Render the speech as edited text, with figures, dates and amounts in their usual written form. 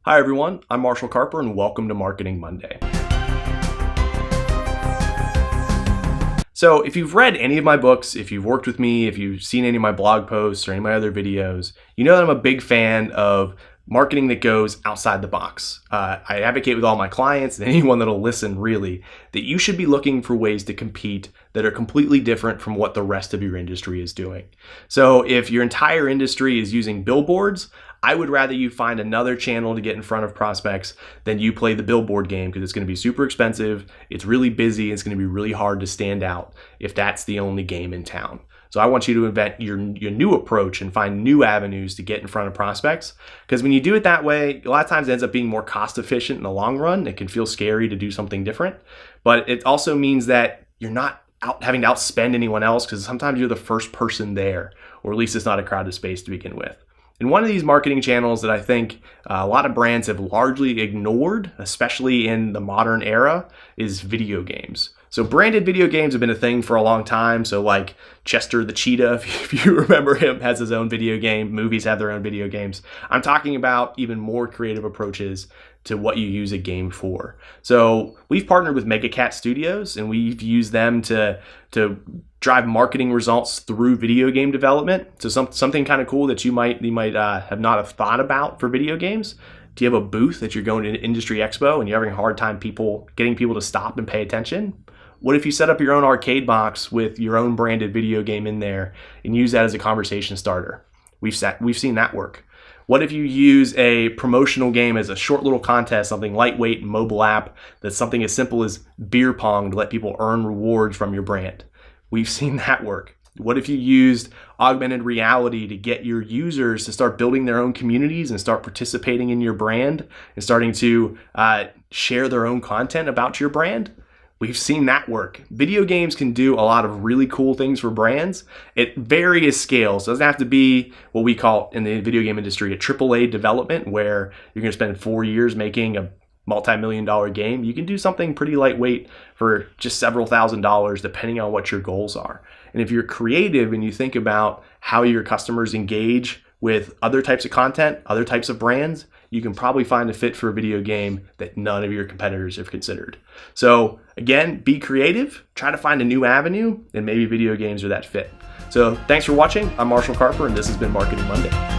Hi everyone, I'm Marshall Carper and welcome to Marketing Monday. So if you've read any of my books, if you've worked with me, if you've seen any of my blog posts or any of my other videos, you know that I'm a big fan of marketing that goes outside the box. I advocate with all my clients and anyone that'll listen really that you should be looking for ways to compete that are completely different from what the rest of your industry is doing. So if your entire industry is using billboards, I would rather you find another channel to get in front of prospects than you play the billboard game, because it's going to be super expensive, it's really busy, it's going to be really hard to stand out if that's the only game in town. So I want you to invent your new approach and find new avenues to get in front of prospects, because when you do it that way, a lot of times it ends up being more cost efficient in the long run. It can feel scary to do something different, but it also means that you're not having to outspend anyone else, because sometimes you're the first person there, or at least it's not a crowded space to begin with. And one of these marketing channels that I think a lot of brands have largely ignored, especially in the modern era, is video games. So branded video games have been a thing for a long time. So like Chester the Cheetah, if you remember him, has his own video game. Movies have their own video games. I'm talking about even more creative approaches to what you use a game for. So we've partnered with Megacat Studios, and we've used them to drive marketing results through video game development. So something kind of cool that you might have not have thought about for video games. Do you have a booth that you're going to an industry expo and you're having a hard time getting people to stop and pay attention? What if you set up your own arcade box with your own branded video game in there and use that as a conversation starter? We've seen that work. What if you use a promotional game as a short little contest, something lightweight and mobile app that's something as simple as beer pong to let people earn rewards from your brand? We've seen that work. What if you used augmented reality to get your users to start building their own communities and start participating in your brand and starting to share their own content about your brand? We've seen that work. Video games can do a lot of really cool things for brands at various scales. It doesn't have to be what we call in the video game industry a AAA development, where you're going to spend 4 years making a multi-million-dollar game. You can do something pretty lightweight for just several $1,000s, depending on what your goals are. And if you're creative and you think about how your customers engage with other types of content, other types of brands, you can probably find a fit for a video game that none of your competitors have considered. So again, be creative, try to find a new avenue, and maybe video games are that fit. So thanks for watching. I'm Marshall Carper, and this has been Marketing Monday.